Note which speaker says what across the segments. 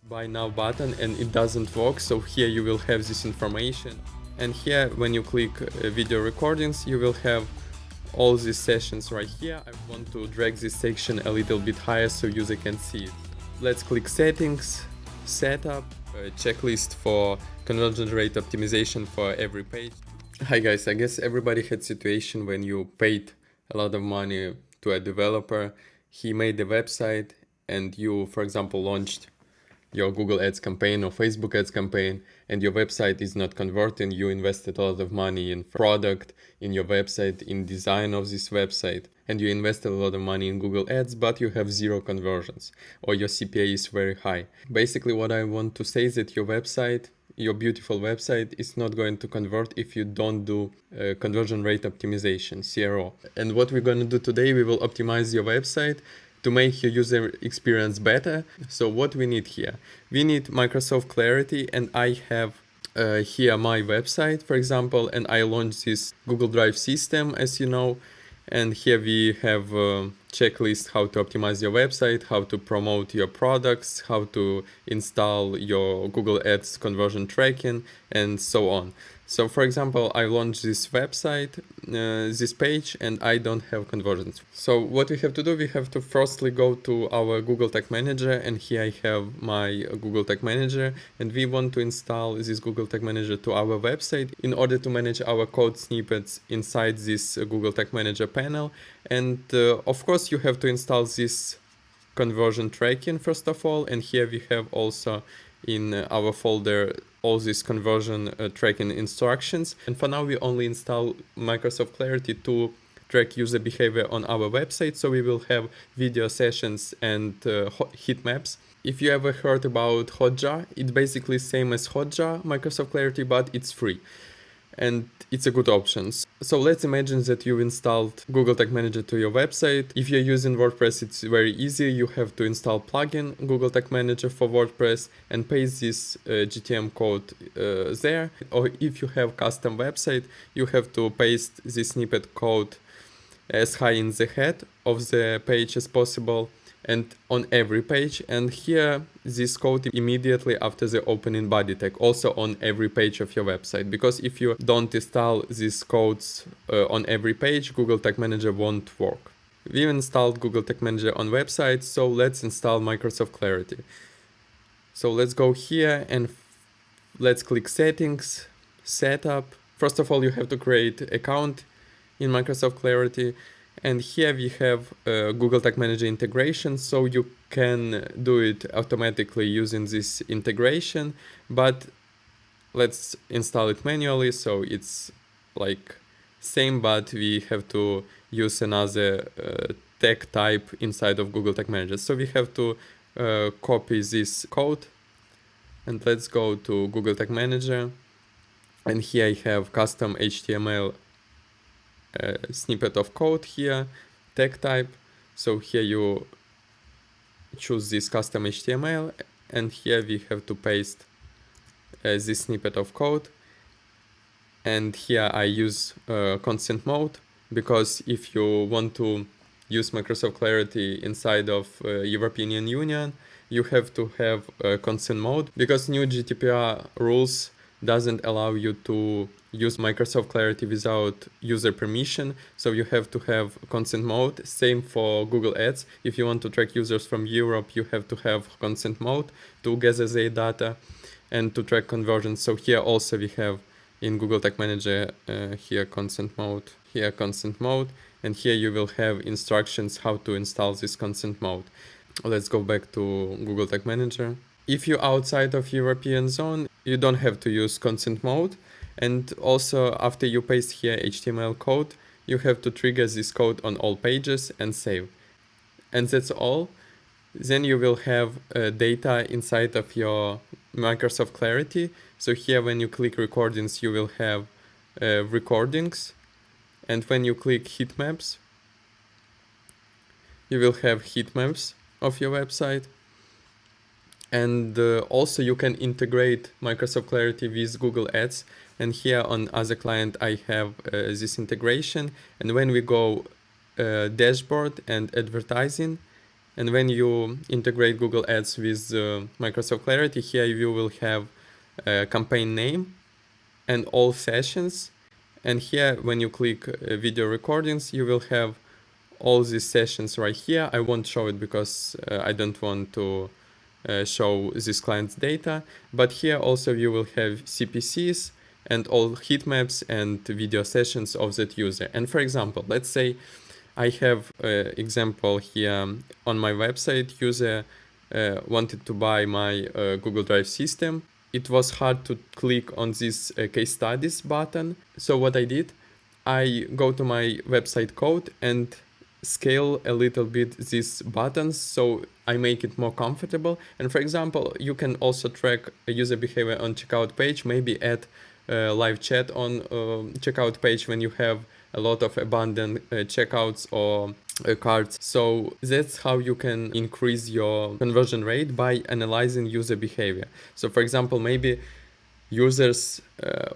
Speaker 1: buy now button and it doesn't work, so here you will have this information. And here when you click video recordings, you will have all these sessions right here. I want to drag this section a little bit higher so user can see it. Let's click settings, setup, checklist for conversion rate optimization for every page. Hi guys, I guess everybody had situation when you paid a lot of money to a developer, he made a website and you, for example, launched your Google Ads campaign or Facebook Ads campaign and your website is not converting. You invested a lot of money in product, in your website, in design of this website, and you invested a lot of money in Google Ads, but you have 0 conversions or your CPA is very high. Basically what I want to say is that your website, your beautiful website, is not going to convert if you don't do conversion rate optimization, CRO. And what we're going to do today, we will optimize your website to make your user experience better. So what we need here? We need Microsoft Clarity, and I have here my website, for example, and I launched this Google Drive system, as you know. And here we have a checklist how to optimize your website, how to promote your products, how to install your Google Ads conversion tracking, and so on. So for example, I launched this website, this page, and I don't have conversions. So what we have to do, we have to firstly go to our Google Tag Manager, and here I have my Google Tag Manager, and we want to install this Google Tag Manager to our website in order to manage our code snippets inside this Google Tag Manager panel. And of course, you have to install this conversion tracking first of all, and here we have also in our folder all these conversion tracking instructions. And for now we only install Microsoft Clarity to track user behavior on our website, so we will have video sessions and heat maps. If you ever heard about Hotjar, it's basically same as Hotjar, Microsoft Clarity, but it's free. And it's a good option. So let's imagine that you've installed Google Tag Manager to your website. If you're using WordPress, it's very easy. You have to install plugin Google Tag Manager for WordPress and paste this GTM code there. Or if you have custom website, you have to paste this snippet code as high in the head of the page as possible and on every page, and here this code immediately after the opening body tag, also on every page of your website, because if you don't install these codes on every page, Google Tag Manager won't work. We've installed Google Tag Manager on website, so let's install Microsoft Clarity. So let's go here and let's click settings, setup. First of all, you have to create account in Microsoft Clarity. And here we have Google Tag Manager integration, so you can do it automatically using this integration, but let's install it manually, so it's like same, but we have to use another tag type inside of Google Tag Manager. So we have to copy this code, and let's go to Google Tag Manager, and here I have custom HTML snippet of code here, tag type. So here you choose this custom HTML, and here we have to paste this snippet of code. And here I use consent mode, because if you want to use Microsoft Clarity inside of European Union, you have to have consent mode, because new GDPR rules doesn't allow you to use Microsoft Clarity without user permission, so you have to have consent mode. Same for Google Ads. If you want to track users from Europe, you have to have consent mode to gather their data and to track conversions. So here also we have in Google Tag Manager here consent mode, and here you will have instructions how to install this consent mode. Let's go back to Google Tag Manager. If you're outside of European zone, you don't have to use consent mode. And also after you paste here HTML code, you have to trigger this code on all pages and save. And that's all. Then you will have data inside of your Microsoft Clarity. So here when you click recordings, you will have recordings. And when you click heat maps, you will have heat maps of your website. And also you can integrate Microsoft Clarity with Google Ads. And here on other client, I have this integration. And when we go dashboard and advertising, And when you integrate Google Ads with Microsoft Clarity, here you will have campaign name and all sessions. And here, when you click video recordings, you will have all these sessions right here. I won't show it because I don't want to show this client's data. But here also you will have CPCs and all heat maps and video sessions of that user. And for example, let's say I have an example here on my website. User wanted to buy my Google Drive system. It was hard to click on this case studies button. So what I did, I go to my website code and scale a little bit these buttons so I make it more comfortable. And for example, you can also track user behavior on checkout page, maybe add live chat on checkout page when you have a lot of abandoned checkouts or cards. So that's how you can increase your conversion rate, by analyzing user behavior. So for example, maybe users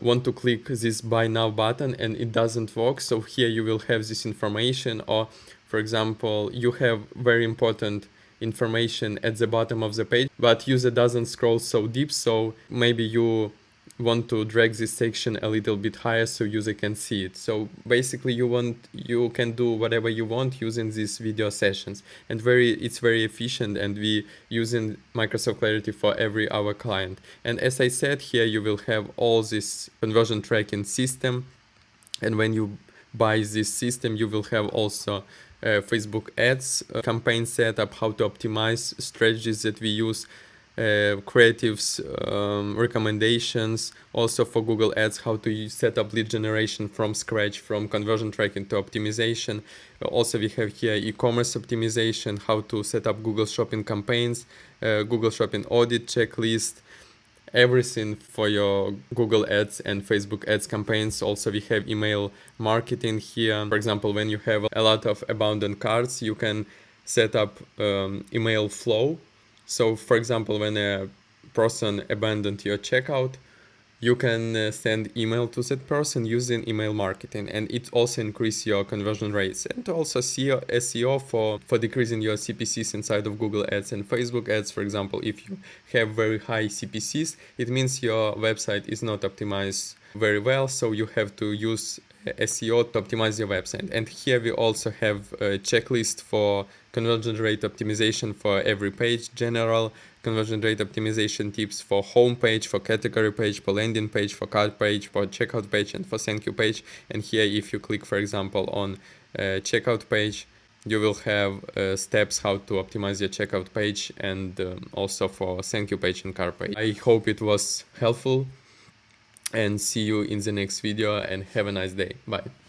Speaker 1: want to click this buy now button and it doesn't work. So here you will have this information. Or for example, you have very important information at the bottom of the page, but user doesn't scroll so deep. So maybe you want to drag this section a little bit higher so user can see it. So basically you can do whatever you want using these video sessions, and it's very efficient, and we using Microsoft Clarity for every our client. And as I said, here you will have all this conversion tracking system, and when you buy this system you will have also Facebook ads campaign setup, how to optimize strategies that we use, creatives, recommendations, also for Google Ads, how to set up lead generation from scratch, from conversion tracking to optimization. Also we have here e-commerce optimization, how to set up Google Shopping campaigns, Google Shopping audit checklist, everything for your Google Ads and Facebook Ads campaigns. Also we have email marketing here. For example, when you have a lot of abandoned carts, you can set up email flow. So for example, when a person abandoned your checkout, you can send email to that person using email marketing, and it also increase your conversion rates, and also SEO for decreasing your CPCs inside of Google Ads and Facebook Ads. For example, if you have very high CPCs, it means your website is not optimized very well, so you have to use SEO to optimize your website. And here we also have a checklist for conversion rate optimization for every page, general conversion rate optimization tips for home page, for category page, for landing page, for cart page, for checkout page, and for thank you page. And here, if you click, for example, on checkout page, you will have steps how to optimize your checkout page, and also for thank you page and cart page. I hope it was helpful, and see you in the next video, and have a nice day. Bye.